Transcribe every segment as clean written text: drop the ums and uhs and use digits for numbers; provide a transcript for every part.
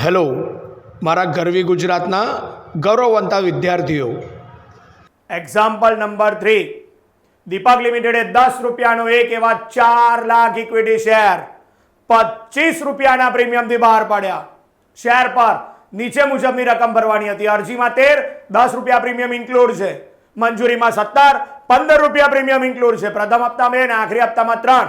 Hello મારા ગરવી ગુજરાતના ગૌરવવંતા વિદ્યાર્થીઓ, એક્ઝામ્પલ નંબર 3, દીપક લિમિટેડે 10 રૂપિયાનો એક એવા 4 લાખ ઇક્વિટી શેર 25 રૂપિયાના પ્રીમિયમથી બહાર પાડ્યા. શેર પર નીચે મુજબની રકમ ભરવાની હતી. અરજીમાં 13, 10 રૂપિયા પ્રીમિયમ ઇન્ક્લુડ છે. મંજૂરીમાં 17, 15 રૂપિયા પ્રીમિયમ ઇન્ક્લુડ છે. પ્રથમ હપ્તામાં 2 અને આખરી હપ્તામાં 3.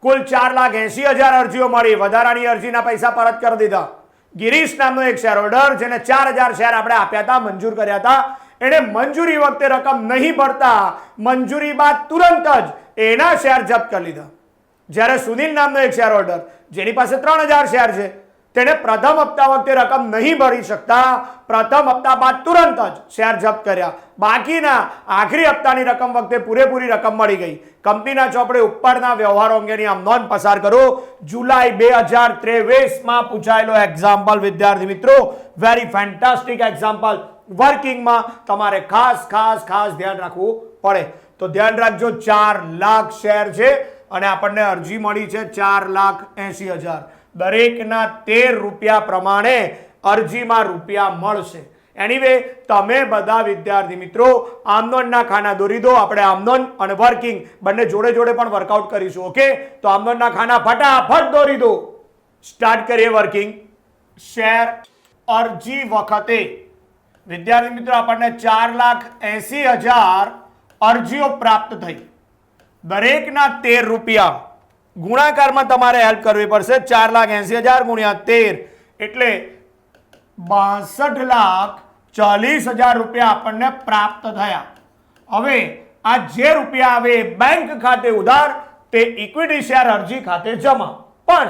કુલ 4,80,000 અરજીઓ મળી. વધારાની અરજીના પૈસા પરત કરી દીધા. ગિરીશ નામનો એક શેર હોલ્ડર, જેને 4,000 શેર આપણે આપ્યા હતા, મંજૂર કર્યા હતા, એને મંજૂરી વખતે રકમ નહીં ભરતા મંજૂરી બાદ તુરંત જ એના શેર જપ્ત કરી લીધા. જ્યારે સુનિલ નામનો એક શેર હોલ્ડર, જેની પાસે 3,000 શેર છે, તેને પ્રથમ હપ્તા વખતે રકમ નહીં ભરી શકતા પ્રથમ હપ્તા બાદ તુરંત જ શેર જપ્ત કર્યા. બાકીના આખરી હપ્તાની રકમ વખતે પૂરેપૂરી રકમ મળી ગઈ. કંપનીના ચોપડે ઉપરના વ્યવહારો અંગેની આમ નોંધ પસાર કરો. જુલાઈ 2023માં પૂછાયેલો એક્ઝામ્પલ વિદ્યાર્થી મિત્રો, વેરી ફેન્ટાસ્ટિક એક્ઝામ્પલ. વર્કિંગમાં તમારે ખાસ ખાસ ખાસ ધ્યાન રાખવું પડે. તો ધ્યાન રાખજો, 4 લાખ શેર છે અને આપણને અરજી મળી છે 4,80,000. દરેકના 13 રૂપિયા પ્રમાણે અરજીમાં રૂપિયા મળશે. એનીવે તમે બધા વિદ્યાર્થી મિત્રો આમનોંધના ખાના દોરી દો. આપણે આમનોંધ અને વર્કિંગ બંને જોડે જોડે પણ વર્કઆઉટ કરીશું. ઓકે, તો આમનોંધના ખાના ફટાફટ દોરી દો. સ્ટાર્ટ કરીએ વર્કિંગ. શેર અરજી વખતે વિદ્યાર્થી મિત્રો આપણને 4,80,000 અરજીઓ પ્રાપ્ત થઈ. દરેકના 13 રૂપિયા ગુણાકારમાં તમારે હેલ્પ કરવી પડશે. 4,80,000 ગુણ્યા 13 એટલે 62,40,000 રૂપિયા આપણને પ્રાપ્ત થયા. હવે આ જે રૂપિયા આવે બેંક ખાતે ઉધાર, તે ઇક્વિટી શેર અરજી ખાતે જમા. પણ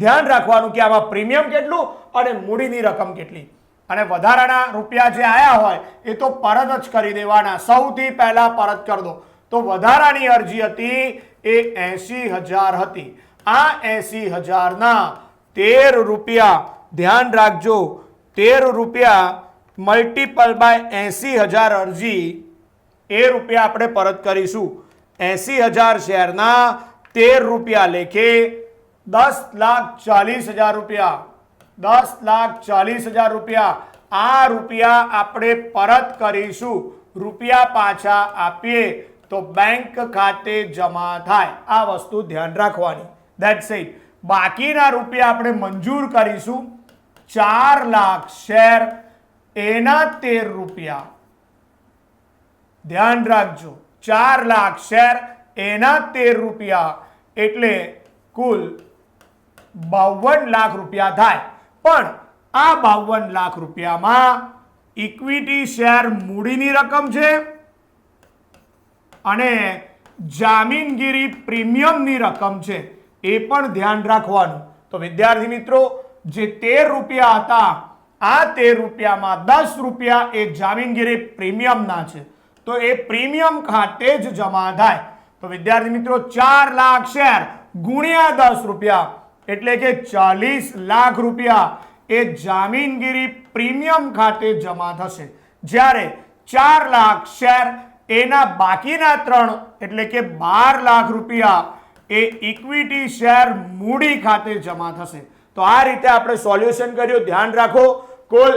ધ્યાન રાખવાનું કે આમાં પ્રીમિયમ કેટલું અને મૂડીની રકમ કેટલી. અને વધારાના રૂપિયા જે આયા હોય એ તો પરત જ કરી દેવાના. સૌથી પહેલા પરત કરી દો. તો વધારાની અરજી હતી એ 80,000 હતી. આ 80,000ના 13 રૂપિયા, ધ્યાન રાખજો, 13 રૂપિયા મલ્ટીપલ બાય 80,000 અરજી, એ રૂપિયા આપણે પરત કરીશું. 80,000 શેરના 13 રૂપિયા લેખે 10,40,000 રૂપિયા. 10,40,000 રૂપિયા. આ રૂપિયા આપણે પરત કરીશું. રૂપિયા પાછા આપીએ તો બેંક ખાતે જમા થાય. આ વસ્તુ ધ્યાન રાખવાની. That's it. બાકીના રૂપિયા આપણે મંજૂર કરીશું. 4 લાખ શેર, એના 13 રૂપિયા. ધ્યાન રાખજો, 4 લાખ શેર, એના 13 રૂપિયા એટલે કુલ 52 લાખ રૂપિયા થાય. પણ આ 52 લાખ રૂપિયામાં ઇક્વિટી શેર મૂડીની રકમ છે અને જામીનગીરી પ્રીમિયમની રકમ છે. એ પણ ધ્યાન રાખવાનું. તો વિદ્યાર્થી મિત્રો, જે 13 રૂપિયા હતા, આ 13 રૂપિયામાં 10 રૂપિયા એ જામીનગીરી પ્રીમિયમના છે. તો એ પ્રીમિયમ ખાતે જ જમા થાય. તો વિદ્યાર્થી મિત્રો 4 લાખ શેર ગુણ્યા 10 રૂપિયા એટલે કે 40 લાખ રૂપિયા એ જામીનગીરી પ્રીમિયમ ખાતે જમા થશે. જ્યારે 4 લાખ શેર એના બાકીના 3 એટલે કે 12 લાખ રૂપિયા એ ઇક્વિટી શેર મૂડી ખાતે જમા થશે. તો આ રીતે આપણે સોલ્યુશન કર્યું. ધ્યાન રાખો, કુલ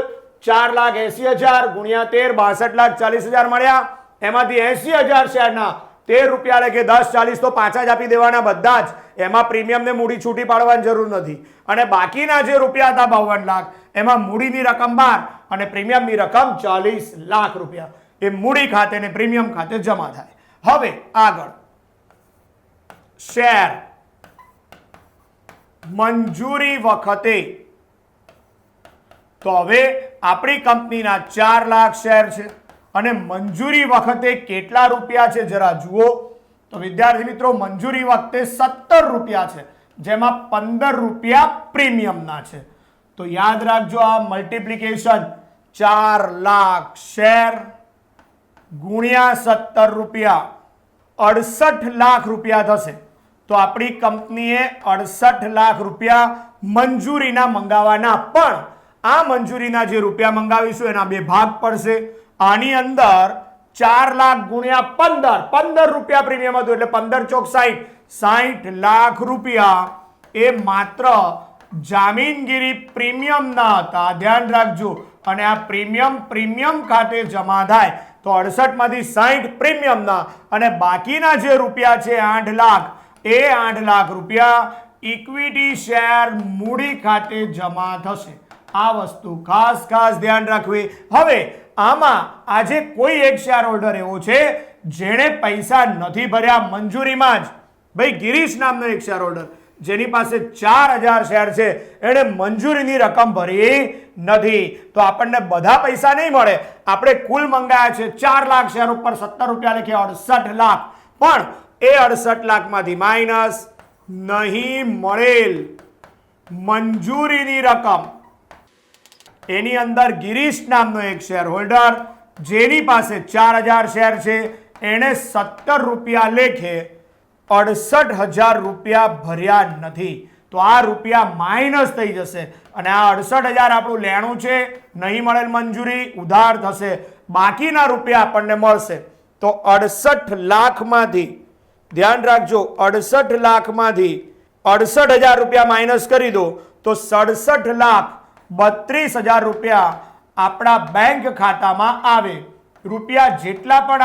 4,80,000 ગુણ્યા 13 62,40,000 મળ્યા. એમાંથી 80,000 શેરના 13 રૂપિયા લેખે 10,40 તો પાછા જ આપી દેવાના બધા જ. એમાં પ્રીમિયમને મૂડી છૂટી પાડવાની જરૂર નથી. અને બાકીના જે રૂપિયા હતા 52 લાખ, એમાં મૂડીની રકમ 12 અને પ્રીમિયમની રકમ 40 લાખ રૂપિયા એ મૂડી ખાતે ને પ્રીમિયમ ખાતે જમા થાય. હવે આગળ શેર મંજૂરી વખતે. તો હવે આપણી કંપનીના 4 લાખ શેર છે અને મંજૂરી વખતે કેટલા રૂપિયા છે જરા જુઓ. તો વિદ્યાર્થી મિત્રો, મંજૂરી વખતે 17 રૂપિયા છે, જેમાં 15 રૂપિયા પ્રીમિયમના છે. તો યાદ રાખજો, આ મલ્ટીપ્લિકેશન 4 લાખ શેર ગુણ્યા 17 રૂપિયા 68 લાખ રૂપિયા થશે. તો આપણી કંપનીએ 68 લાખ રૂપિયા મંજૂરીના મંગાવવાના. પણ આ મંજૂરીના જે રૂપિયા મંગાવીશું એના 2 ભાગ પડશે. આની અંદર 4 લાખ ગુણ્યા 15 રૂપિયા પ્રીમિયમ હતું એટલે 15 ચોક 60 લાખ રૂપિયા એ માત્ર જામીનગીરી પ્રીમિયમના હતા, ધ્યાન રાખજો. અને આ પ્રીમિયમ ખાતે જમા થાય તો 68 માંથી 60 પ્રીમિયમના અને બાકીના જે રૂપિયા છે 8 લાખ, એ 8 લાખ રૂપિયા ઇક્વિટી શેર મૂડી ખાતે જમા થશે. આ વસ્તુ ખાસ ધ્યાન રાખવી. હવે આમાં આજે કોઈ એક શેર હોલ્ડર એવો છે જેણે પૈસા નથી ભર્યા મંજૂરીમાં જ. ભાઈ ગિરીશ નામનો એક શેર હોલ્ડર જેની પાસે 4000 શેર છે, એણે મંજૂરીની રકમ ભરી નથી. તો આપણને બધા પૈસા નહીં મળે. આપણે કુલ મંગાયા છે 4 લાખ શેર ઉપર 17 રૂપિયા લખે 68 લાખ, પણ એ 68 લાખમાંથી માઇનસ નહીં મળેલ મંજૂરીની રકમ. એની અંદર ગિરીશ નામનો એક શેર હોલ્ડર જેની પાસે 4000 શેર છે, એણે 17 રૂપિયા લેખે 68,000 રૂપિયા ભર્યા નથી. તો આ રૂપિયા માઇનસ થઈ જશે અને આ 68,000 આપણું લેણું છે, નહીં મળેલ મંજૂરી ઉધાર થશે. બાકીના રૂપિયા આપણને મળશે. તો 68 લાખમાંથી ધ્યાન રાખજો, 68 લાખમાંથી 68,000 રૂપિયા માઇનસ કરી દો તો 67,32,000 રૂપિયા આપણા બેંક ખાતામાં આવે. રૂપિયા જેટલા પણ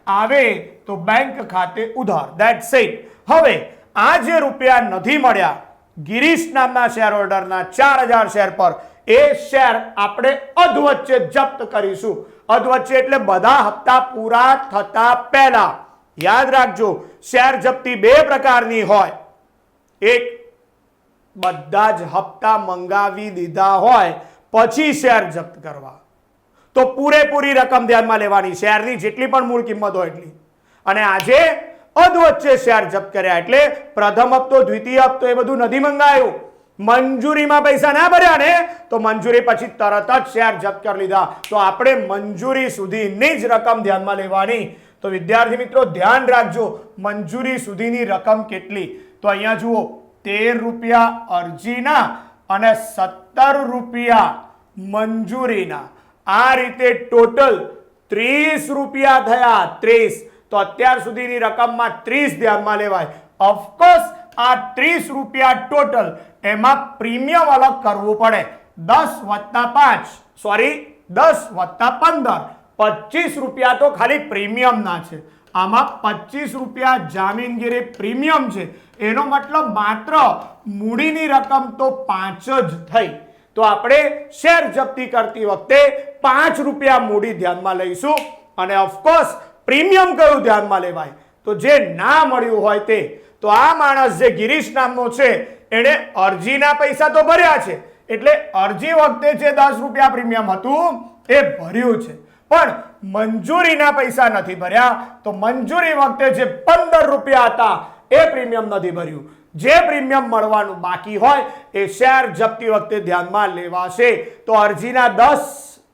આવે તો બેંક ખાતે ઉધાર. That's it. હવે આ જે રૂપિયા નથી મળ્યા ગિરીશ નામના શેર હોલ્ડરના 4000 શેર પર, એ શેર આપણે અધવચ્ચે જપ્ત કરીશું. અધવચ્ચે એટલે બધા હપ્તા પૂરા થતા પહેલા. યાદ રાખજો, શેર જપ્તી બે પ્રકારની હોય. એક, બધા જ હપ્તા મંગાવી દીધા હોય પછી શેર જપ્ત કરવા, તો પૂરેપૂરી રકમ ધ્યાનમાં લેવાની, શેરની જેટલી પણ મૂળ કિંમત હોય એટલી. અને આજે અધવચ્ચે શેર જપ્ત કર્યા એટલે પ્રથમ હપ્તો, દ્વિતીય હપ્તો એ બધું નથી મંગાયું. મંજૂરીમાં પૈસા ના ભર્યા ને તો મંજૂરી પછી તરત જ શેર જપ્ત કરી લીધા. તો આપણે મંજૂરી સુધીની જ રકમ ધ્યાનમાં લેવાની. તો વિદ્યાર્થી મિત્રો ધ્યાન રાખજો, મંજૂરી સુધીની રકમ કેટલી. તો અહીંયા જુઓ, 13 રૂપિયા અરજીના અને 17 રૂપિયા મંજૂરીના. આ રીતે ટોટલ 30 રૂપિયા થયા. 30. તો અત્યાર સુધીની રકમમાં 30 ધ્યાનમાં લેવાય. ઓફકોર્સ આ 30 રૂપિયા ટોટલ, એમાં પ્રીમિયમ અલગ કરવું પડે. 10 વત્તા 15 25 રૂપિયા તો ખાલી પ્રીમિયમના છે. આમાં 25 રૂપિયા જામીનગીરી પ્રીમિયમ છે. એનો મતલબ માત્ર મૂડીની રકમ તો 5 જ થઈ. તો આપણે શેર જપ્તી કરતી વખતે 5 રૂપિયા મૂડી ધ્યાનમાં લઈશું. અને ઓફકોર્સ પ્રીમિયમ કયું ધ્યાનમાં લેવાય, તો જે ના મળ્યું હોય તે. તો આ માણસ જે ગિરીશ નામનો છે, એણે અરજીના પૈસા તો ભર્યા છે, એટલે અરજી વખતે જે 10 રૂપિયા પ્રીમિયમ હતું એ ભર્યું છે, પણ મંજૂરીના પૈસા નથી ભર્યા. તો મંજૂરી વખતે જે 15 રૂપિયા હતા એ પ્રીમિયમ નથી ભર્યું. જે પ્રીમિયમ મળવાનું બાકી હોય એ શેર જપ્તી વખતે ધ્યાનમાં લેવાશે. તો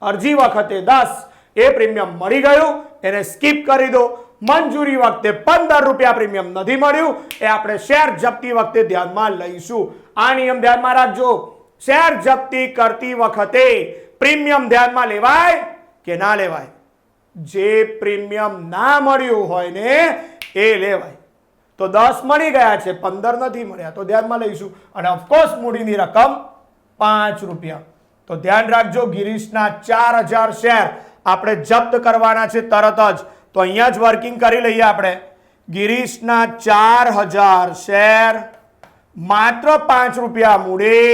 અરજી વખતે 10 એ પ્રીમિયમ મળી ગયું, એને સ્કીપ કરી દો. મંજૂરી વખતે 15 રૂપિયા પ્રીમિયમ નથી મળ્યું, એ આપણે શેર જપ્તી વખતે ધ્યાનમાં લઈશું. આ નિયમ ધ્યાનમાં રાખજો, શેર જપ્તી કરતી વખતે પ્રીમિયમ ધ્યાનમાં લેવાય કે ના લેવાય. જે પ્રીમિયમ ના મળ્યું હોય ને એ લેવાય. તો 10 મળી ગયા છે, 15 નથી મળ્યા, તો ધ્યાનમાં લઈશું. અને ઓફકોર્સ મૂડીની રકમ 5 રૂપિયા. તો ધ્યાન રાખજો, ગિરીશના 4000 શેર આપણે જપ્ત કરવાના છે તરત જ. તો અહીંયા જ વર્કિંગ કરી લઈએ આપણે. ગિરીશના 4000 શેર, માત્ર 5 રૂપિયા મૂડી,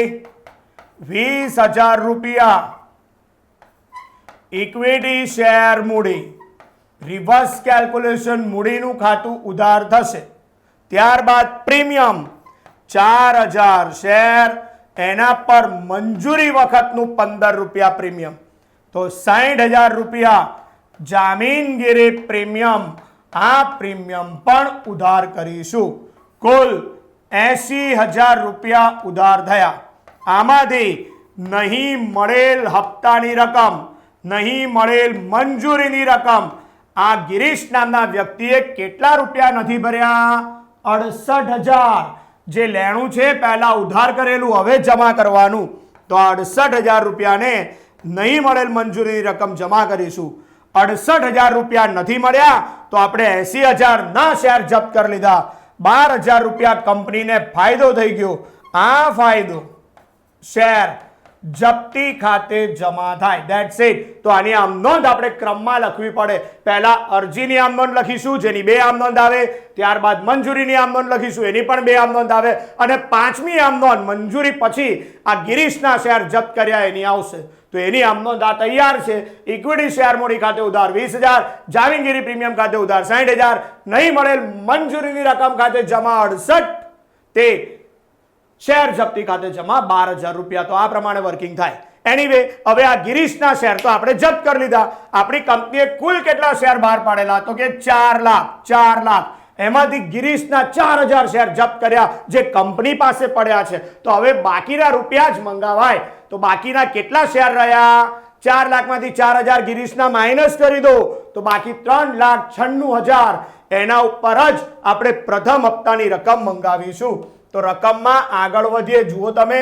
20000 રૂપિયા ઇક્વિટી શેર મૂડી. રિવર્સ કેલ્ક્યુલેશન, મૂડીનું ખાતું ઉધાર થશે. ત્યારબાદ પ્રીમિયમ 4000 શેર, એના પર મંજૂરી વખતનું 15 રૂપિયા પ્રીમિયમ. તો 60,000 રૂપિયા જામીનગીરી પ્રીમિયમ. આ પ્રીમિયમ પણ ઉધાર કરીશું. કુલ 80,000 રૂપિયા ઉધાર થયા. આમાંથી નહીં મળેલ હપ્તાની રકમ, નહીં મળેલ મંજૂરીની રકમ, આ ગિરીશ નામના વ્યક્તિએ કેટલા રૂપિયા નથી ભર્યા? 68,000. જે લેણું છે પહેલા ઉધાર કરેલું, હવે જમા કરવાનું. તો 68,000 રૂપિયાને નહીં મળેલ મંજૂરીની રકમ જમા કરીશું. 68,000 રૂપિયા નથી મળ્યા તો આપણે 80,000 ના શેર જપ્ત કરી લીધા. 12,000 રૂપિયા કંપનીને ફાયદો થઈ ગયો. આ ફાયદો શેર જપ્તી ખાતે જમા થાય. That's it. તો આની આમ નોંધ આપણે ક્રમમાં લખવી પડે. પહેલા અરજીની આમ નોંધ લખીશું જેની 2 આમ નોંધ આવે, ત્યારબાદ મંજૂરીની આમ નોંધ લખીશું એની પણ 2 આમ નોંધ આવે, અને 5મી આમ નોંધ મંજૂરી પછી આ ગિરીશના શેર જપ્ત કર્યા એની આવશે. તો એની આમ નોંધ આ તૈયાર છે. ઇક્વિટી શેર મૂડી ખાતે ઉધાર 20,000, જામીનગીરી પ્રીમિયમ ખાતે ઉધાર 60,000, નહીં મળેલ મંજૂરીની રકમ ખાતે જમા 68, તે શેર જપ્તી ખાતે જમા 12,000 રૂપિયા. તો આ પ્રમાણે વર્કિંગ થાય. એનીવે હવે આ ગિરીશના શેર તો આપણે જપ્ત કરી લીધા. આપણી કંપનીએ કુલ કેટલા શેર બહાર પાડેલા? તો કે 4 લાખ. એમાંથી ગિરીશના 4,000 શેર જપ્ત કર્યા જે કંપની પાસે પડ્યા છે. તો હવે બાકીના રૂપિયા જ મંગાવાય. તો બાકીના કેટલા શેર રહ્યા? 4 લાખમાંથી 4,000 ગિરીશના માઇનસ કરી દો તો બાકી 3,96,000. એના ઉપર જ આપણે પ્રથમ હપ્તાની રકમ મંગાવીશું. તો રકમમાં આગળ વધીએ. જુઓ તમે,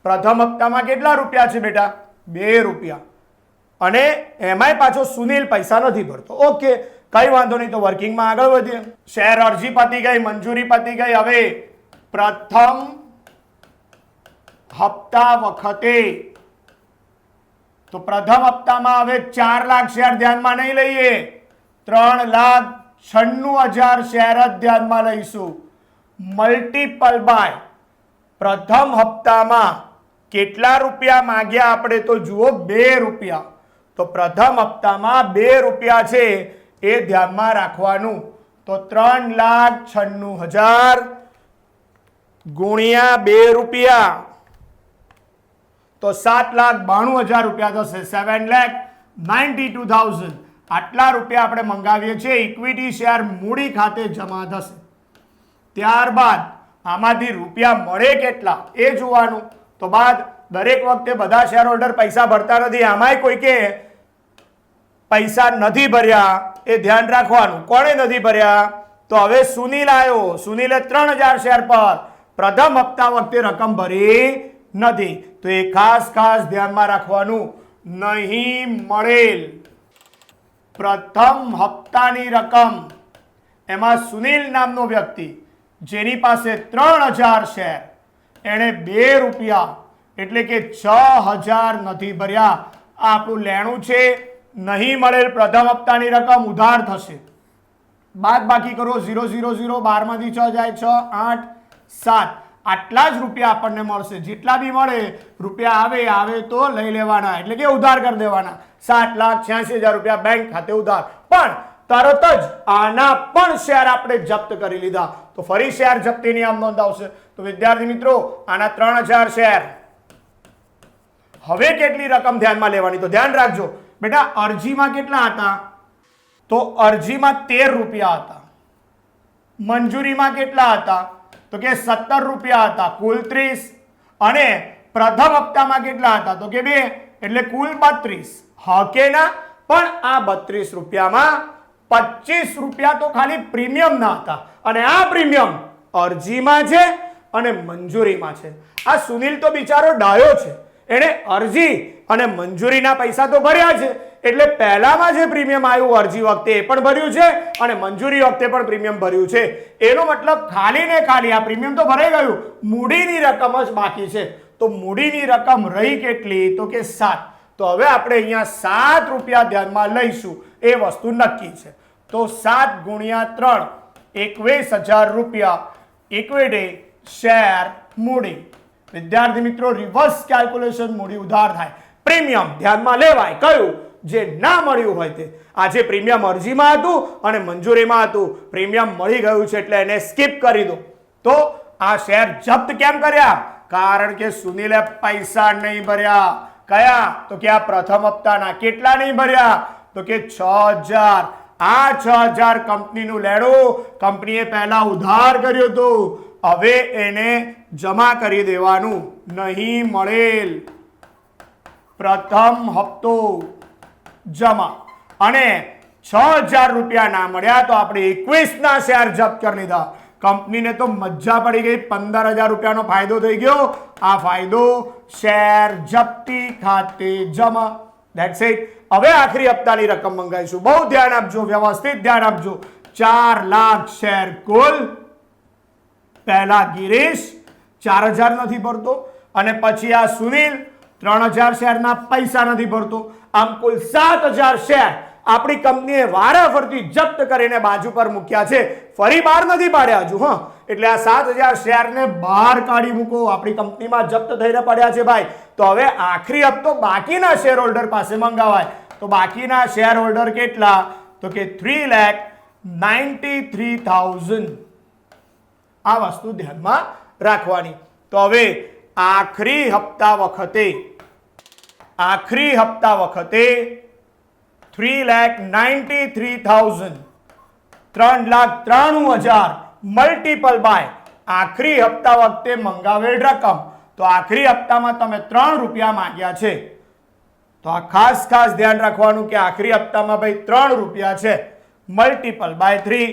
પ્રથમ હપ્તામાં કેટલા રૂપિયા છે બેટા? 2 રૂપિયા. અને એમાંય પાછો સુનિલ પૈસા નથી ભરતો. ઓકે, કઈ વાંધો નહીં. તો વર્કિંગમાં આગળ વધીએ. શેર અરજી પતી ગઈ, મંજૂરી પતી ગઈ. હવે પ્રથમ હપ્તા વખતે તો પ્રથમ હપ્તામાં હવે 4 લાખ શેર ધ્યાનમાં નહીં લઈએ, 3,96,000 શેર જ ધ્યાનમાં લઈશું. મલ્ટીપલ બાય પ્રથમ હપ્તામાં કેટલા રૂપિયા માંગ્યા આપણે? તો જુઓ 2 રૂપિયા. તો પ્રથમ હપ્તામાં 2 રૂપિયા છે એ ધ્યાનમાં રાખવાનું. તો 3,96,000 ગુણ્યા 2 રૂપિયા તો 7,92,000 રૂપિયા થશે. 7,92,000 આટલા રૂપિયા આપણે મંગાવીએ છીએ. ઇક્વિટી શેર મૂડી ખાતે જમા થશે. ત્યારબાદ આમાંથી રૂપિયા મળે કેટલા એ જોવાનું. તો બાદ દરેક વખતે બધા શેર હોલ્ડર પૈસા ભરતા નથી. આમાંય કોઈ કે પૈસા નથી ભર્યા એ ધ્યાન રાખવાનું. કોણે નથી ભર્યા? તો હવે સુનિલ આવ્યો. સુનિલે 3,000 શેર પર પ્રથમ હપ્તા વખતે રકમ ભરી નથી. તો એ ખાસ ધ્યાનમાં રાખવાનું. નહીં મળેલ પ્રથમ હપ્તાની રકમ, એમાં સુનિલ નામનો વ્યક્તિ જેની પાસે 3,000 શેર, એણે 2 રૂપિયા એટલે કે 6,000 નથી ભર્યા. આ આપણું લેણું છે. નહીં મળેલ પ્રથમ હપ્તાની રકમ ઉધાર થશે. બાદ બાકી કરો 0 0 0, 12માંથી 6 જાય 6 8 7. આટલા જ રૂપિયા આપણને મળશે. જેટલા બી મળે રૂપિયા આવે તો લઈ લેવાના, એટલે કે ઉધાર કરી દેવાના. 7,86,000 રૂપિયા બેંક ખાતે ઉધાર. પણ તરત જ આના પણ શેર આપણે જપ્ત કરી લીધા. તો ફરી શેર જપ્તીની આમ નોંધ આવશે. તો વિદ્યાર્થી મિત્રો, આના 3,000 શેર. હવે કેટલી રકમ ધ્યાનમાં લેવાની? તો ધ્યાન રાખજો બેટા, અરજીમાં કેટલા હતા? તો અરજીમાં 13 રૂપિયા હતા. મંજૂરીમાં કેટલા હતા? તો કે 17 રૂપિયા હતા. કુલ 30. અને પ્રથમ હપ્તામાં કેટલા હતા? તો કે 2, એટલે કુલ 32. હા કે ના? પણ આ 32 રૂપિયામાં 25 રૂપિયા તો ખાલી પ્રીમિયમના હતા. અને આ પ્રીમિયમ અરજીમાં છે અને મંજૂરીમાં છે. આ સુનિલ તો બિચારો ડાયો છે. એણે અરજી અને મંજૂરીના પૈસા તો ભર્યા છે, એટલે પહેલામાં જે પ્રીમિયમ આવ્યું અરજી વખતે એ પણ ભર્યું છે અને મંજૂરી વખતે પણ પ્રીમિયમ ભર્યું છે. એનો મતલબ ખાલી ને ખાલી આ પ્રીમિયમ તો ભરાઈ ગયું, મૂડીની રકમ જ બાકી છે. તો મૂડીની રકમ રહી કેટલી? તો કે 7. તો હવે આપણે અહીંયા 7 રૂપિયા ધ્યાનમાં લઈશું. એ વસ્તુ નક્કી છે. તો 7 ગુણ્યા 3, 21,000 રૂપિયા ઇક્વિટી શેર મૂડી. વિદ્યાર્થી મિત્રો, રિવર્સ કેલ્ક્યુલેશન મૂડી ઉધાર થાય. પ્રીમિયમ ધ્યાનમાં લેવાય. કયું? જે ના મળ્યું હોય તે. આજે પ્રીમિયમ અરજીમાં હતું અને મંજૂરીમાં હતું. પ્રીમિયમ મળી ગયું છે એટલે એને સ્કીપ કરી દો. તો આ શેર જપ્ત કેમ કર્યા? કારણ કે સુનિલે પૈસા નહીં ભર્યા. કયા? તો કે આ પ્રથમ હપ્તાના. કેટલા નહીં ભર્યા? તો કે 6,000. આ 6,000 કંપનીનું લેણું કંપનીએ પહેલા ઉધાર કર્યું હતું. હવે એને જમા કરી દેવાનું. નહીં મળેલ પ્રથમ હપ્તો જમા. અને 6,000 રૂપિયા ના મળ્યા તો આપણે 21ના શેર જપ્ત કરી લીધા. કંપનીને તો મજા પડી ગઈ. 15,000 રૂપિયાનો ફાયદો થઈ ગયો. આ ફાયદો શેર જપ્તી ખાતે જમા. That's it. હવે આખરી હપ્તાની રકમ મંગાવીશું. બહુ ધ્યાન આપજો, વ્યવસ્થિત ધ્યાન આપજો. 4 લાખ શેર કુલ. પહેલા ગિરીશ 4,000 નથી ભરતો, અને પછી આ સુનિલ 3000 શેરના પૈસા નથી ભરતો. આમ કુલ 7000 શેર આપણી કંપનીએ વારાફરતી જપ્ત કરીને બાજુ પર મૂક્યા છે. ફરી બહાર નથી પાડ્યા હજુ. એટલે આ 7000 શેરને બહાર કાઢી મૂકો. આપણી કંપનીમાં જપ્ત થઈને પડ્યા છે ભાઈ. તો હવે આખરી હપ્તો બાકીના શેર હોલ્ડર પાસે મંગાવાય. તો બાકીના શેર હોલ્ડર કેટલા? તો કે 3,93,000. આ વસ્તુ ધ્યાનમાં રાખવાની. તો હવે આખરી હપ્તા વખતે 3,93,000 3,93,000 મલ્ટીપલ બાય આખરી હપ્તા વખતે મંગાવેલ રકમ. તો આખરી હપ્તામાં તમે 3 રૂપિયા માંગ્યા છે. તો આ ખાસ ધ્યાન રાખવાનું કે આખરી હપ્તામાં ભાઈ 3 રૂપિયા છે. મલ્ટીપલ બાય 3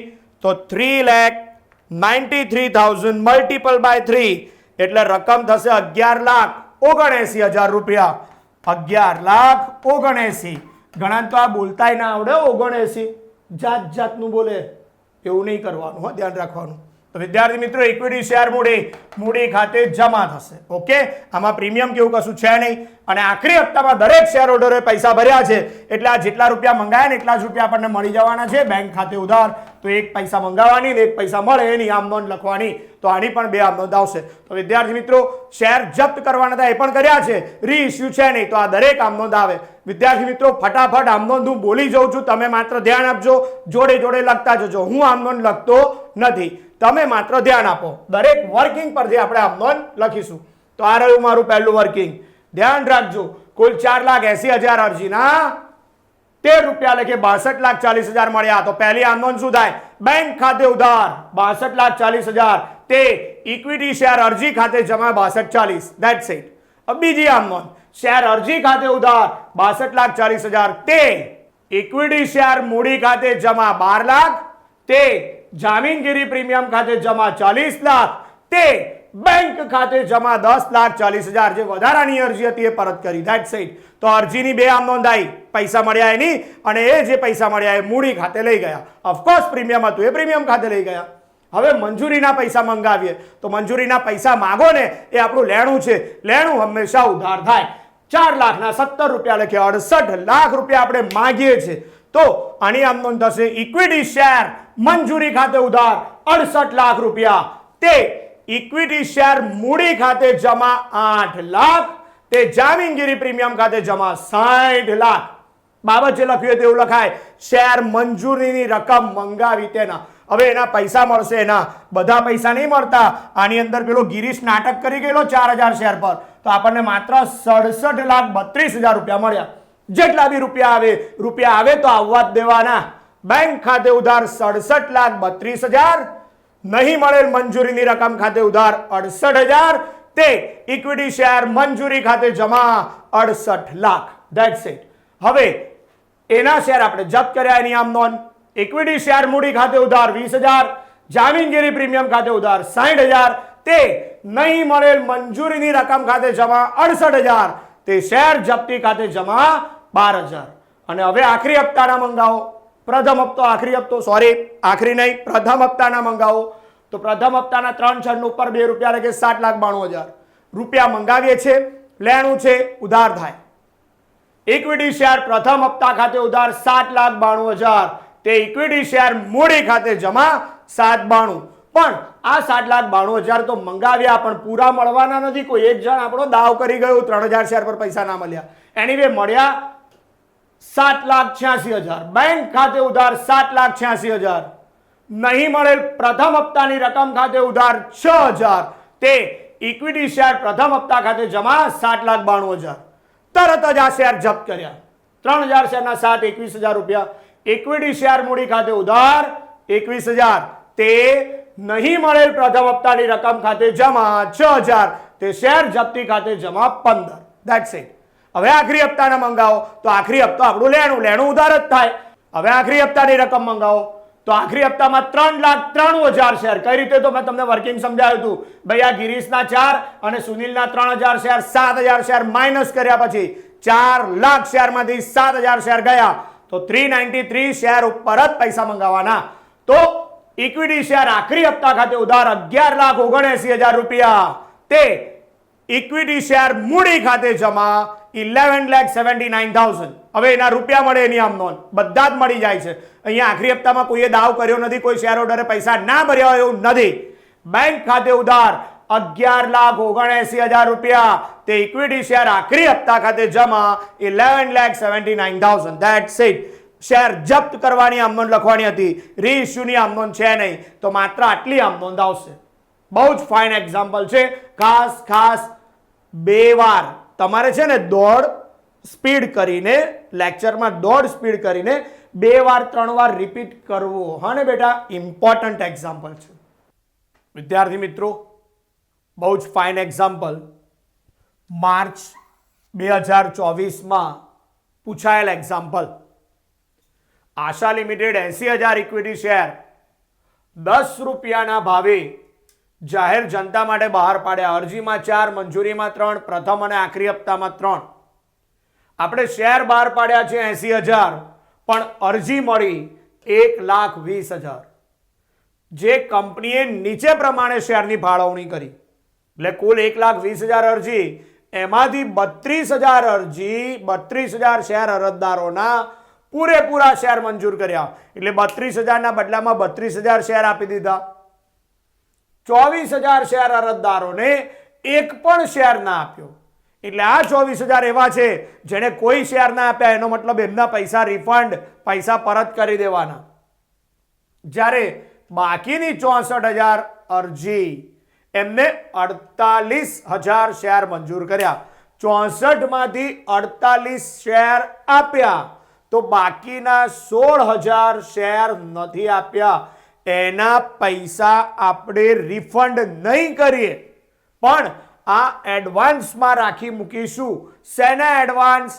તો 3,93,000 મલ્ટીપલ બાય 3 એટલે રકમ થશે 11,79,000 રૂપિયા. 11,79,000. ઘણા તો આ બોલતાય ના આવડે. 79 જાતનું બોલે એવું નહીં કરવાનું. ધ્યાન રાખવાનું. તો વિદ્યાર્થી મિત્રો ઇક્વિટી શેર મૂડી ખાતે જમા થશે. ઓકે, આમાં પ્રીમિયમ કેવું કશું છે નહીં. અને આખરી હપ્તામાં દરેક શેર હોલ્ડરે પૈસા ભર્યા છે એટલે આ જેટલા રૂપિયા મંગાયા ને એટલા જ રૂપિયા આપણને મળી જવાના છે બેંક ખાતે ઉધાર. તો એક પૈસા મંગાવવાની ને એક પૈસા મળે એની આમ નોંધ લખવાની. તો આની પણ 2 આમ નોંધ આવશે. તો વિદ્યાર્થી મિત્રો શેર જપ્ત કરવાના હતા એ પણ કર્યા છે, રીઇસ્યુ છે નહીં. તો આ દરેક આમ નોંધ આવે. વિદ્યાર્થી મિત્રો ફટાફટ આમ નોંધ હું બોલી જાઉં છું, તમે માત્ર ધ્યાન આપજો. જોડે લખતા જજો. હું આમ નોંધ લખતો નથી, તમે માત્ર ધ્યાન આપો. દરેક વર્કિંગ પરથી આપણે આમ નોંધ લખીશું. તો આ રહ્યું મારું પહેલું વર્કિંગ. ધ્યાન રાખજો. કુલ 4,80,000 અરજીના 13 રૂપિયા લખે 62,40,000 મળ્યા. તો પહેલી આમ નોંધ શું થાય? બેંક ખાતે ઉધાર 62,40,000 તે ઇક્વિટી શેર અરજી ખાતે જમા 62,40. That's it. બીજી આમ નોંધ શેર અરજી ખાતે ઉધાર 62,40,000 તે ઇક્વિટી શેર મૂડી ખાતે જમા 12 લાખ તે જામીનગીરી પ્રીમિયમ ખાતે જમા 40 લાખ તે બેંક ખાતે જમા 10,40,000. જે વધારાની અરજી હતી એ પરત કરી. That's it. તો અરજીની 2 આમ નોંધાઈ, પૈસા મળ્યા એની, અને એ જે પૈસા મળ્યા એ મૂડી ખાતે લઈ ગયા. ઓફકોર્સ પ્રીમિયમ હતું એ પ્રીમિયમ ખાતે લઈ ગયા. હવે મંજૂરીના પૈસા મંગાવીએ. તો મંજૂરીના પૈસા માંગો ને એ આપણું લેણું છે. લેણું હંમેશા ઉધાર થાય. 4,70,000 રૂપિયા લખે 68 લાખ રૂપિયા આપણે માંગીએ છીએ. તો આની આમ નોંધ થશે ઇક્વિટી શેર મંજૂરી ખાતે ઉધાર 68 લાખ રૂપિયા તે ઇક્વિટી શેર મૂડી ખાતે જમા 8 લાખ તે જામીનગીરી પ્રીમિયમ ખાતે જમા 60 લાખ. બાબત જે લખ્યું તેવું લખાય. શેર મંજૂરીની રકમ મંગાવી તેના. હવે એના પૈસા મળશે. એના બધા પૈસા નહીં મળતા. આની અંદર પેલો ગિરીશ નાટક કરી ગયેલો 4,000 શેર પર, તો આપણને માત્ર 67,32,000 રૂપિયા મળ્યા. જેટલા બી રૂપિયા આવે તો આવવા જ દેવાના. બેંક ખાતે ઉધાર 67,32,000 નહીં મળેલ મંજૂરીની રકમ ખાતે ઉધાર 68,000 તે ઇક્વિટી શેર મંજૂરી ખાતે જમા 68 લાખ. That's it. હવે એના શેર આપણે જપ્ત કર્યા એની આમ નોંધ. ઇક્વિટી શેર મૂડી ખાતે ઉધાર 20,000 જામીનગીરી પ્રીમિયમ ખાતે ઉધાર 60,000 તે નહીં મળેલ મંજૂરીની રકમ ખાતે જમા 68,000 તે શેર જપ્તી ખાતે જમા 12,000. અને હવે આખરી હપ્તાના મંગાવો. પ્રથમ હપ્તો આખરી હપ્તો આખરી નહીં પ્રથમ હપ્તાના મંગાવો. તો પ્રથમ હપ્તાના 3 છંડ ઉપર 2 રૂપિયા લખે 7,92,000 રૂપિયા મંગાવીએ છે. લેણું છે ઉધાર થાય. ઇક્વિટી શેર પ્રથમ હપ્તા ખાતે ઉધાર 7,92,000 તે ઇક્વિટી શેર મૂડી ખાતે જમા 7,92. પણ આ 7,92,000 તો મંગાવ્યા પણ પૂરા મળવાના નથી. કોઈ એક જણ આપણો દાવ કરી ગયો 3,000 શેર પર પૈસા ના મળ્યા. એનીવે મળ્યા 7,86,000. બેંક ખાતે ઉધાર 7,86,000 નહીં મળેલ પ્રથમ હપ્તાની રકમ ખાતે ઉધાર 6,000 તે ઇક્વિટી શેર પ્રથમ હપ્તા ખાતે જમા 7,92,000. તરત જ આ શેર જપ્ત કર્યા. 3,000 શેરના 21,000 રૂપિયા. ઇક્વિટી શેર મૂડી ખાતે ઉધાર 21,000 તે નહીં મળેલ પ્રથમ હપ્તાની રકમ ખાતે જમા 6,000 તે શેર જપ્તી ખાતે જમા 15. That's it. હવે આખરી હપ્તાના મંગાવો. તો આખરી હપ્તો આપણું લેણું ઉધાર જ થાય. હવે આખરી હપ્તાની રકમ મંગાવો. તો આખરી હપ્તામાં 3,93,000 શેર. કઈ રીતે? તો મેં તમને વર્કિંગ સમજાવ્યું હતું. ભાઈ આ ગિરીશના 4 અને સુનિલના 3,000 શેર 7,000 શેર માઇનસ કર્યા પછી 4 લાખ શેરમાંથી 7,000 શેર ગયા. તો 393 શેર ઉપર જ પૈસા મંગાવવાના. તો ઇક્વિટી શેર આખરી હપ્તા ખાતે ઉધાર 11,79,000 રૂપિયા તે ઇક્વિટી શેર મૂડી ખાતે જમા 11,79,000. હવે એના રૂપિયા મળે એની આમ નોંધ બધા જ મળી જાય છે. અહીંયા આખરી હપ્તામાં કોઈએ દાવ કર્યો નથી, કોઈ શેર હોલ્ડરે પૈસા ના ભર્યા હોય એવું નથી. બેંક ખાતે ઉધાર 11,79,000 રૂપિયા, તે ઇક્વિટી શેર આખરી હપ્તા ખાતે જમા 11,79,000. That's it. શેર જપ્ત કરવાની આમ નોંધ લખવાની હતી, રીઇશ્યુની આમ નોંધ છે નહીં, તો માત્ર આટલી આમ નોંધ આવશે. બહુ જ ફાઇન એક્ઝામ્પલ છે. ખાસ 2 વાર તમારે છે ને દોડ સ્પીડ કરીને લેક્ચરમાં દોડ સ્પીડ કરીને 2 વાર 3 વાર રિપીટ કરવું. હા ને બેટા, ઇમ્પોર્ટન્ટ એક્ઝામ્પલ છે. વિદ્યાર્થી મિત્રો, બહુ જ ફાઇન એક્ઝામ્પલ માર્ચ 2024માં પૂછાયેલ એક્ઝામ્પલ. આશા લિમિટેડ 80,000 ઇક્વિટી શેર 10 રૂપિયાના ભાવે જાહેર જનતા માટે બહાર પાડ્યા. અરજીમાં 4, મંજૂરીમાં 3, પ્રથમ અને આખરી હપ્તામાં 3. આપણે શેર બહાર પાડ્યા છે 80,000, પણ અરજી મળી 1,20,000. જે કંપનીએ નીચે પ્રમાણે શેરની ફાળવણી કરી, એટલે કુલ 1,20,000 અરજી, એમાંથી 32,000 અરજી 32,000 શેર અરજદારોના પૂરેપૂરા શેર મંજૂર કર્યા. એટલે 32,000 ના બદલામાં 32,000 શેર આપી દીધા. 24,000 શેર અરજદારોને એક પણ શેર ના આપ્યો. એટલે આ 24,000 એવા છે જેને કોઈ શેર ના આપ્યા, એનો મતલબ એમના પૈસા રિફંડ, પૈસા પરત કરી દેવાના. જ્યારે બાકીની 64,000 અરજી એમને 48,000 શેર મંજૂર કર્યા. 64 માંથી 48 શેર આપ્યા, તો બાકીના 16,000 શેર નથી આપ્યા. એના પૈસા આપણે રિફંડ નહીં કરીએ, પણ આ એડવાન્સમાં રાખી મૂકીશું. શેના એડવાન્સ?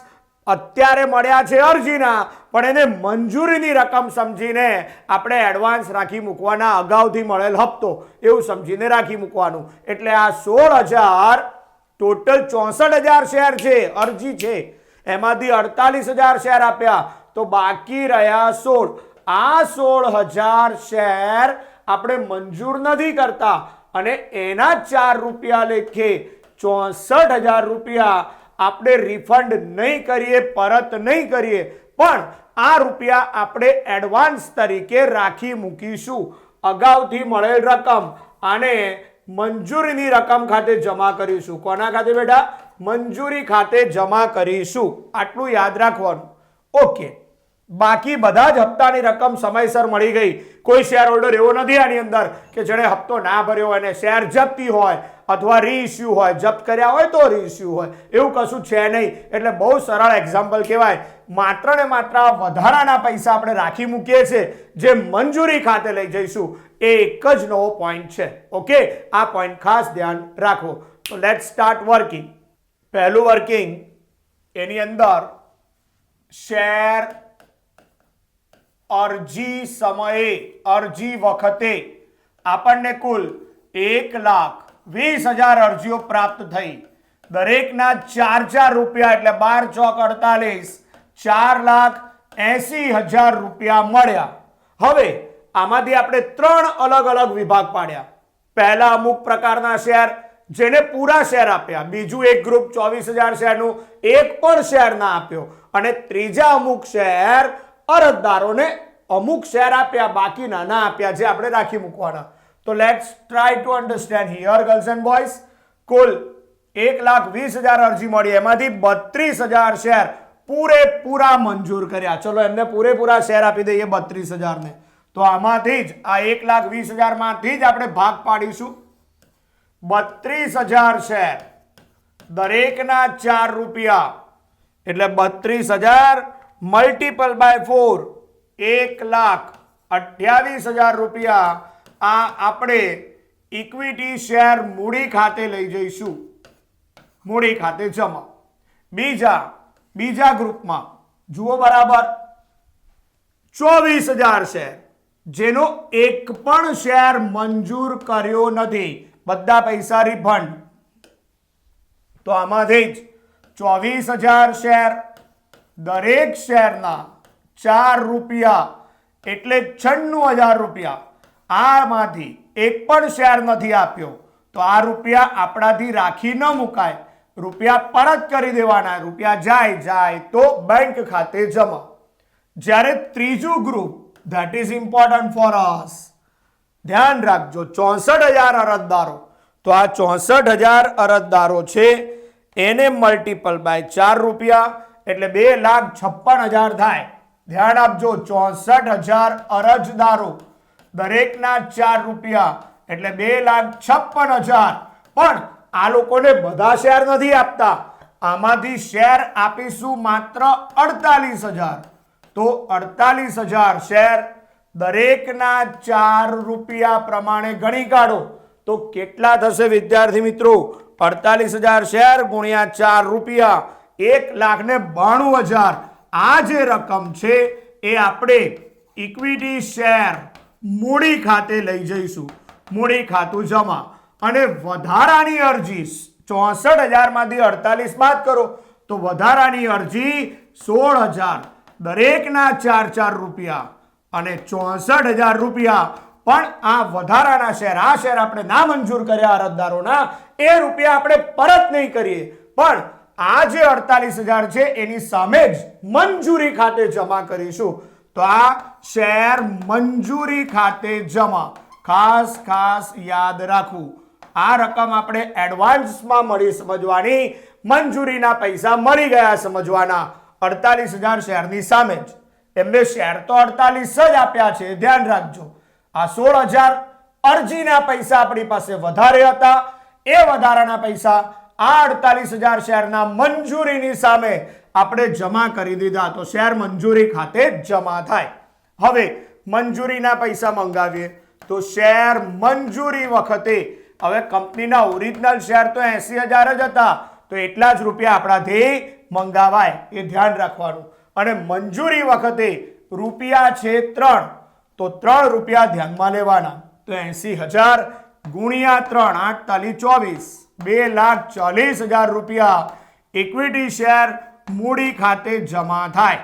અત્યારે મળ્યા છે અરજીના, પણ એને મંજૂરીની રકમ સમજીને આપણે એડવાન્સ રાખી મૂકવાના. અગાઉથી મળેલ હપ્તો એવું સમજીને રાખી મૂકવાનું. એટલે આ 16,000 ટોટલ 64,000 શેર છે, અરજી છે, એમાંથી 48,000 શેર આપ્યા, તો બાકી રહ્યા 16. આ 16,000 શેર આપણે મંજૂર નથી કરતા અને એના 4 રૂપિયા લેખે 64,000 રૂપિયા આપણે રિફંડ નહીં કરીએ, પરત નહીં કરીએ, પણ આ રૂપિયા આપણે એડવાન્સ તરીકે રાખી મૂકીશું. અગાઉથી મળેલ રકમ આને મંજૂરીની રકમ ખાતે જમા કરીશું. કોના ખાતે બેટા? મંજૂરી ખાતે જમા કરીશું. આટલું યાદ રાખવાનું. ઓકે, બાકી બધા જ હપ્તાની રકમ સમયસર મળી ગઈ. કોઈ શેર હોલ્ડર એવો નથી આની અંદર કે જેણે હપ્તો ના ભર્યો હોય અને શેર જપ્તી હોય અથવા રીઇશ્યુ હોય, જપ્ત કર્યા હોય તો રીઇશ્યુ હોય, એવું કશું છે નહીં. એટલે બહુ સરળ એક્ઝામ્પલ કહેવાય. માત્ર ને માત્ર વધારાના પૈસા આપણે રાખી મૂકીએ છીએ, જે મંજૂરી ખાતે લઈ જઈશું. એ એક જ નવો પોઈન્ટ છે. ઓકે, આ પોઈન્ટ ખાસ ધ્યાન રાખો. તો લેટ્સ સ્ટાર્ટ વર્કિંગ. પહેલું વર્કિંગ, એની અંદર શેર અરજી સમયે, અરજી વખતે આપણને કુલ 1,20,000 અરજીઓ પ્રાપ્ત થઈ. દરેકના 4 રૂપિયા, એટલે 12 ચોક 48, 4,80,000 રૂપિયા મળ્યા. હવે આમાંથી આપણે 3 અલગ અલગ વિભાગ પાડ્યા. પહેલા અમુક પ્રકારના શેર જેને પૂરા શેર આપ્યા, બીજું એક ગ્રુપ 24,000 શેરનું એક પણ શેર ના આપ્યો, અને ત્રીજા અમુક શેર અરજદારોને અમુક શેર આપ્યા, બાકીના ના આપ્યા, જે આપણે રાખી મૂકવાના. તો let's try to understand here girls and boys. કુલ 1,20,000 અરજી મળી, એમાંથી 32,000 શેર પૂરેપૂરા મંજૂર કર્યા. ચલો એમને પૂરેપૂરા શેર આપી દઈએ 32,000 ને. તો આમાંથી જ આ 1,20,000 માંથી જ આપણે ભાગ પાડીશું. 32,000 શેર, દરેકના 4 રૂપિયા, એટલે 32,000 મલ્ટીપલ બાય 4, 1,28,000 રૂપિયા. આ આપણે ઇક્વિટી શેર મૂડી ખાતે લઈ જઈશું, મૂડી ખાતે જમા. બીજા ગ્રુપમાં જુઓ બરાબર, 24,000 શેર જેનો એક પણ શેર મંજૂર કર્યો નથી, બધા પૈસા રિફંડ. તો આમાંથી જ 24,000 શેર, દરેક શેરના 4 રૂપિયા, એટલે 96,000 રૂપિયા. આમાંથી એક પણ શેર નથી આપ્યો, તો આ રૂપિયા આપણાથી રાખી ન મુકાય, રૂપિયા પરત કરી દેવાના. રૂપિયા જાય તો બેંક ખાતે જમા. જ્યારે ત્રીજું group, that is important for us, ધ્યાન રાખજો, 64,000 અરજદારો. તો આ 64,000 અરજદારો છે એને મલ્ટીપલ બાય 4 રૂપિયા એટલે 2,56,000 થાય. ધ્યાન આપજો, 64,000 અરજદારો, દરેકના 4 રૂપિયા એટલે 2,56,000. પણ આ લોકોને બધા શેર નથી આપતા, આમાંથી શેર આપીશું માત્ર 48,000. તો 48,000 શેર દરેકના 4 રૂપિયા પ્રમાણે ગણી કાઢો તો કેટલા થશે વિદ્યાર્થી મિત્રો? 48,000 શેર ગુણ્યા 4 રૂપિયા, 1,92,000. આ જે રકમ છે એ આપણે ઇક્વિટી શેર મૂડી ખાતે લઈ જઈશું. મૂડી ખાતું જમા. અને વધારાની અરજી 64,000 માંથી 48 બાદ કરો તો વધારાની અરજી 16,000, દરેકના 4 રૂપિયા અને 64,000 રૂપિયા. પણ આ વધારાના શેર, આ શેર આપણે ના મંજૂર કર્યા અરજદારોના, એ રૂપિયા આપણે પરત નહીં કરીએ, પણ આ જે 48,000 છે એની સામે જ મંજૂરી ખાતે જમા કરીશું. તો આ શેર મંજૂરી ખાતે જમા, ખાસ યાદ રાખવું. આ રકમ આપણે એડવાન્સમાં મળી સમજવાની, મંજૂરીના પૈસા મળી ગયા સમજવાના. 48,000 શેરની સામે જ, એમને શેર તો 48 જ આપ્યા છે, ધ્યાન રાખજો. આ 16,000 અરજીના પૈસા આપણી પાસે વધારે હતા, એ વધારાના પૈસા આ 48,000 શેરના મંજૂરીની સામે આપણે જમા કરી દીધા. તો શેર મંજૂરી ખાતે જમા થાય. હવે મંજૂરીના પૈસા મંગાવીએ તો શેર મંજૂરી વખતે, હવે કંપનીના ઓરિજિનલ શેર તો 80,000 જ હતા, તો એટલા જ રૂપિયા આપણાથી મંગાવાય, એ ધ્યાન રાખવાનું. અને મંજૂરી વખતે રૂપિયા છે 3, તો 3 રૂપિયા ધ્યાનમાં લેવાના. તો 80,000 ગુણ્યા 3, 8 તાલી 24, 2,40,000 રૂપિયા ઇક્વિટી શેર મૂડી ખાતે જમા થાય.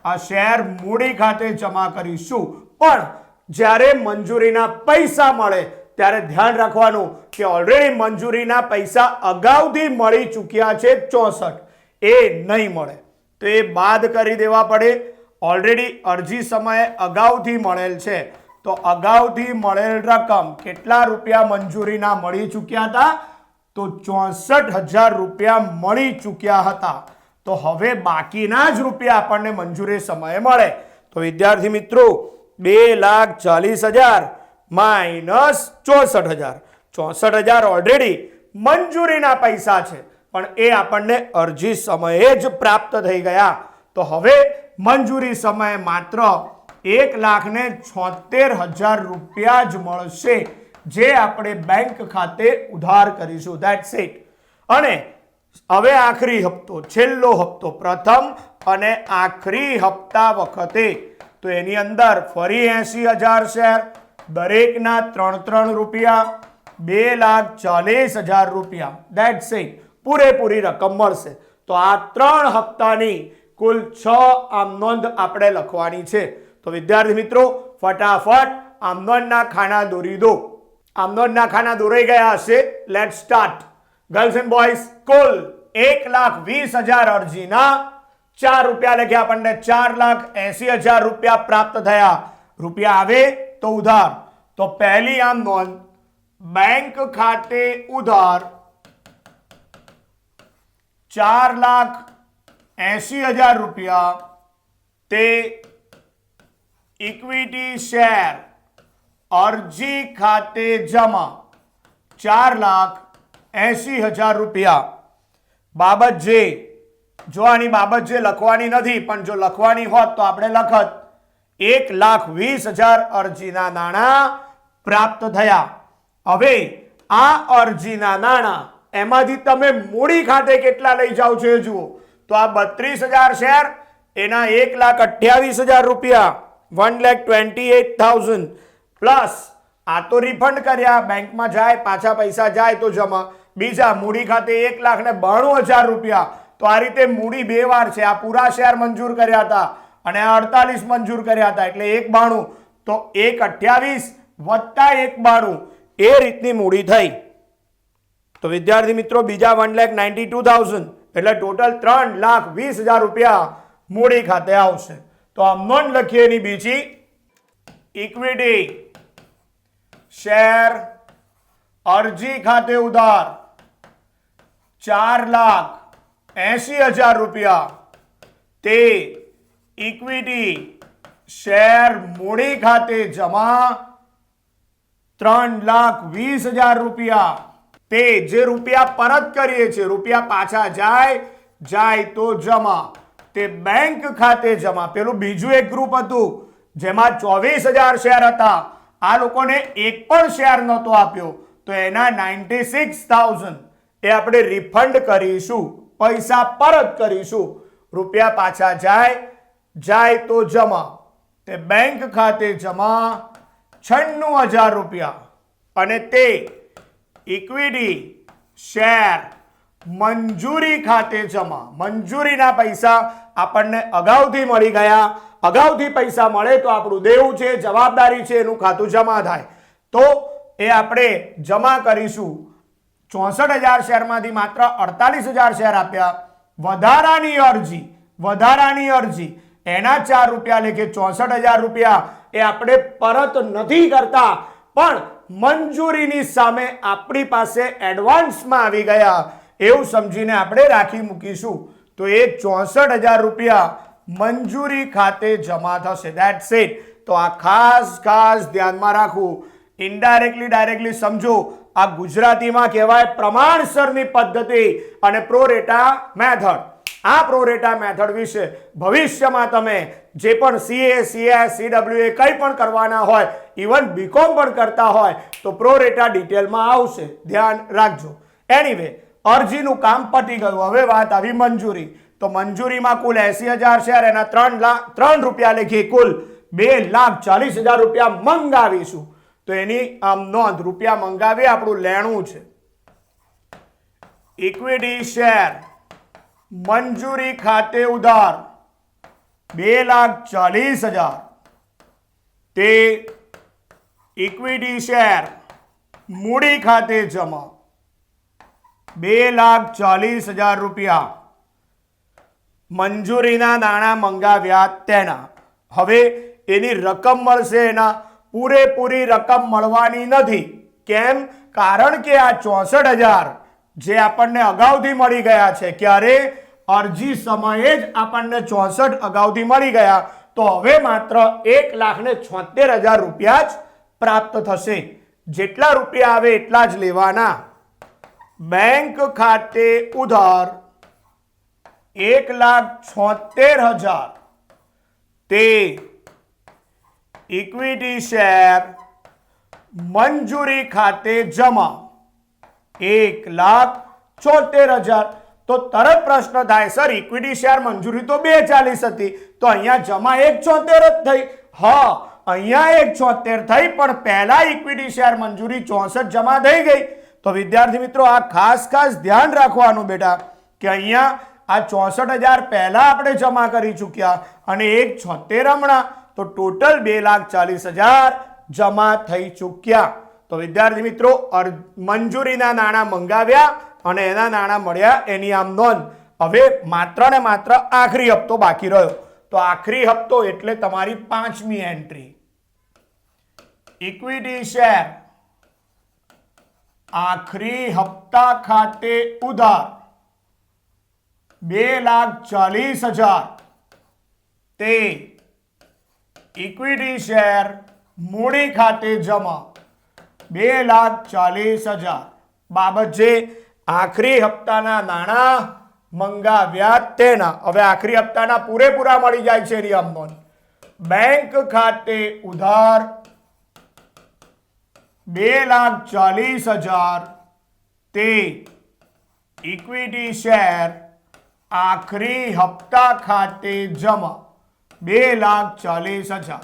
આ શેર મૂડી ખાતે જમા કરીશું. પણ જ્યારે મંજૂરીના પૈસા મળે ત્યારે ધ્યાન રાખવાનું કે ઓલરેડી મંજૂરીના પૈસા અગાઉથી મળી ચૂક્યા છે 64, એ નહીં મળે તો એ બાદ કરી દેવા પડે. ઓલરેડી અરજી સમયે અગાઉથી મળેલ છે, તો અગાઉથી મળેલ રકમ કેટલા રૂપિયા મંજૂરીના મળી ચૂક્યા હતા? તો 64,000 રૂપિયા મળી ચૂક્યા હતા. તો હવે બાકીના જ રૂપિયા આપણને મંજૂરી સમયે મળે. તો વિદ્યાર્થી મિત્રો 2,40,000 માઇનસ 64,000, 64,000 ઓલરેડી મંજૂરીના પૈસા છે, પણ એ આપણને અરજી સમયે જ પ્રાપ્ત થઈ ગયા. તો હવે મંજૂરી સમયે માત્ર 1,76,000 રૂપિયા જ મળશે, જે આપણે બેંક ખાતે ઉધાર કરીશું. That's it. અને હવે આખરી હપ્તો, છેલ્લો હપ્તો, પ્રથમ અને આખરી હપ્તા વખતે તો એની અંદર ફરી 80,000 શેર, દરેકના 3 રૂપિયા, 2,40,000 રૂપિયા. That's it. પૂરેપૂરી રકમ મળશે. તો આ 3 હપ્તાની કુલ 6 આમનોંધ આપણે લખવાની છે. તો વિદ્યાર્થી મિત્રો ફટાફટ આમનોંધના ખાના દોરી દો. આમનોંધના ખાના દોરાઈ ગયા હશે. Let's start. Girls and boys, કુલ 1,20,000 અરજીના 4 રૂપિયા લખ્યા, આપણને 4,80,000 રૂપિયા પ્રાપ્ત થયા. રૂપિયા આવે તો ઉધાર. તો પહેલી આમનોંધ, બેંક ખાતે ઉધાર 4,80,000 રૂપિયા, તે ઇક્વિટી શેર અરજી ખાતે જમા 4,80,000 રૂપિયા. બાબત જે, જો આની બાબત જે લખવાની નથી, પણ જો લખવાની હોત તો આપણે લખત 1,20,000 અરજીના નાણાં પ્રાપ્ત થયા. હવે આ અરજીના નાણાં એમાંથી તમે મૂડી ખાતે કેટલા લઈ જાઓ છો એ જુઓ. તો આ 32,000 શેર, એના 1,28,000 રૂપિયા, 1,28,000 પ્લસ આ તો રિફંડ કર્યા, બેંકમાં જાય, પાછા પૈસા જાય તો જમા. બીજા મૂડી ખાતે 1,92,000 રૂપિયા. તો આ રીતે મૂડી 2 વાર છે. આ પૂરા શેર મંજૂર કર્યા હતા અને આ 48 મંજૂર કર્યા હતા, એટલે 1,92. તો 1,28 વત્તા 1,92 એ રીતની મૂડી થઈ. તો વિદ્યાર્થી મિત્રો બીજા 1,92,000 એટલે ટોટલ 3,20,000 રૂપિયા મૂડી ખાતે આવશે. તો આ નોંધ લખીએ એની બીજી ઇક્વિટી શેર અરજી ખાતે ઉધાર 4,80,000 રૂપિયા તે ઇક્વિટી શેર મૂડી ખાતે જમા 3,20,000 રૂપિયા તે જે રૂપિયા પરત કરીએ છીએ રૂપિયા પાછા જાય તો જમા તે બેંક ખાતે જમા. પેલું બીજું એક ગ્રુપ હતું જેમાં 24,000 શેર હતા. આ લોકોને એક પણ શેર નહોતો આપ્યો તો એના 96,000 એ આપણે રિફંડ કરીશું, પૈસા પરત કરીશું. રૂપિયા પાછા જાય તો જમા તે બેંક ખાતે જમા 96,000 રૂપિયા અને તે ઇક્વિટી શેર મંજૂરી ખાતે જમા. મંજૂરીના પૈસા આપણને અગાઉથી મળી ગયા. અગાઉથી પૈસા મળે તો આપણું દેવું છે, જવાબદારી છે, એનું ખાતું જમા થાય તો એ આપણે જમા કરીશું. 64,000 શેરમાંથી માત્ર 48,000 શેર આપ્યા. વધારાની અરજી એના 4 રૂપિયા લેખે 64,000 રૂપિયા એ આપણે પરત નથી કરતા પણ મંજૂરીની સામે આપણી પાસે એડવાન્સમાં આવી ગયા એવું સમજીને આપણે રાખી મૂકીશું. તો એ 64,000 રૂપિયા મંજૂરી ખાતે જમા થશે. That's it. તો આ ખાસ ધ્યાનમાં રાખવું. ઇનડાયરેક્ટલી ડાયરેક્ટલી સમજો. આ ગુજરાતીમાં કહેવાય પ્રમાણસરની પદ્ધતિ અને પ્રોરેટા મેથડ. આ પ્રોરેટા મેથડ વિશે ભવિષ્યમાં તમે જે પણ CA, CS, CWA કંઈ પણ કરવાના હોય, ઇવન બીકોમ પણ કરતા હોય તો પ્રોરેટા ડિટેલમાં આવશે, ધ્યાન રાખજો. એનીવે અરજીનું કામ પતી ગયું. હવે વાત આવી મંજૂરી. તો મંજૂરીમાં કુલ 80,000 શેર એના 3 રૂપિયા લેખી કુલ 2,40,000 રૂપિયા મંગાવીશું. તો એની આમ નોંધ, રૂપિયા મંગાવી આપણું લેણું છે. ઇક્વિટી શેર મંજૂરી ખાતે ઉધાર 2,40,000 તે ઇક્વિટી શેર મૂડી ખાતે જમા 2,40,000 રૂપિયા મંજૂરીના નાણાં મંગાવ્યા તેના. હવે એની રકમ મળશે, એના પૂરેપૂરી રકમ મળવાની નથી. કેમ? કારણ કે આ 64,000 જે આપણને અગાઉથી મળી ગયા છે, ક્યારે? અરજી સમયે જ આપણને 64 અગાઉથી મળી ગયા. તો હવે માત્ર 1,76,000 રૂપિયા જ પ્રાપ્ત થશે. જેટલા રૂપિયા આવે એટલા જ લેવાના. બેંક ખાતે ઉધાર 1,76,000 તે ઇક્વિટી શેર મંજૂરી ખાતે જમા 1,76,000. તો તરત પ્રશ્ન થાય, સર ઇક્વિટી શેર મંજૂરી તો 2,40 હતી તો અહીંયા જમા 1,76 જ થઈ. હા, અહીંયા 1,76 થઈ પણ પહેલા ઇક્વિટી શેર મંજૂરી 64 જમા થઈ ગઈ. તો વિદ્યાર્થી મિત્રો આ ખાસ ધ્યાન રાખવાનું બેટા કે અહીંયા આ 64,000 પહેલા આપણે જમા કરી ચૂક્યા અને 1,76 હમણાં, તો ટોટલ 2,40,000 જમા થઈ ચૂક્યા. તો વિદ્યાર્થી મિત્રો મંજૂરીના નાણાં મંગાવ્યા અને એના નાણાં મળ્યા એની આમ નોંધ. હવે માત્ર ને માત્ર આખરી હપ્તો બાકી રહ્યો. તો આખરી હપ્તો એટલે તમારી 5મી એન્ટ્રી. ઇક્વિટી શેર આખરી હપ્તા ખાતે ઉધાર 2,40,000 તે ઇક્વિટી શેર મૂડી ખાતે જમા 2,40,000 બાબત જે આખરી હપ્તાના નાણાં મંગાવ્યા તેના. હવે આખરી હપ્તાના પૂરેપૂરા મળી જાય છે એની નોંધ. બેંક ખાતે ઉધાર 2,40,000 તે ઇક્વિટી શેર આખરી હપ્તા ખાતે જમા 2,40,000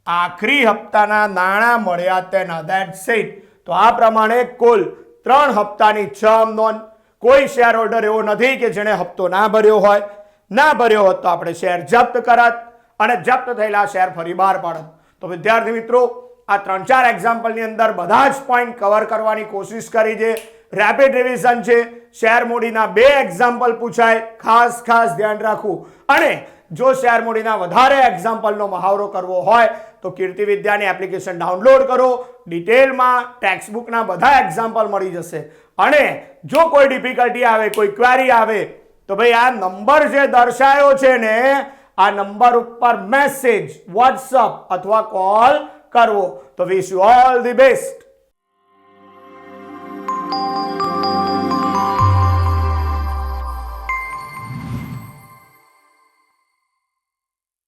આખરી હપ્તાના નાણાં મળ્યા તેના. That's it. તો આ પ્રમાણે કુલ 3 હપ્તાની 6 નોંધ. કોઈ શેર હોલ્ડર એવો નથી કે જેણે હપ્તો ના ભર્યો હોય. ના ભર્યો હોત તો આપણે શેર જપ્ત કરત અને જપ્ત થયેલા શેર ફરી બહાર પાડત. તો વિદ્યાર્થી મિત્રો આ 3-4 એક્ઝામ્પલની અંદર બધા જ પોઈન્ટ કવર કરવાની કોશિશ કરી છે. રેપિડ રિવિઝન છે. શેર મૂડીના 2 એક્ઝામ્પલ પૂછાય, ખાસ ધ્યાન રાખવું. અને જો શેર મૂડીના વધારે એક્ઝામ્પલનો મહાવરો કરવો હોય તો કીર્તિ વિદ્યાની એપ્લિકેશન ડાઉનલોડ કરો. ડિટેલમાં ટેક્સ્ટ બુકના બધા એક્ઝામ્પલ મળી જશે. અને જો કોઈ ડિફિકલ્ટી આવે, કોઈ ક્વેરી આવે તો ભાઈ આ નંબર જે દર્શાયો છે ને, આ નંબર ઉપર મેસેજ, વોટ્સઅપ અથવા કોલ કરવો. તો wish you all the best.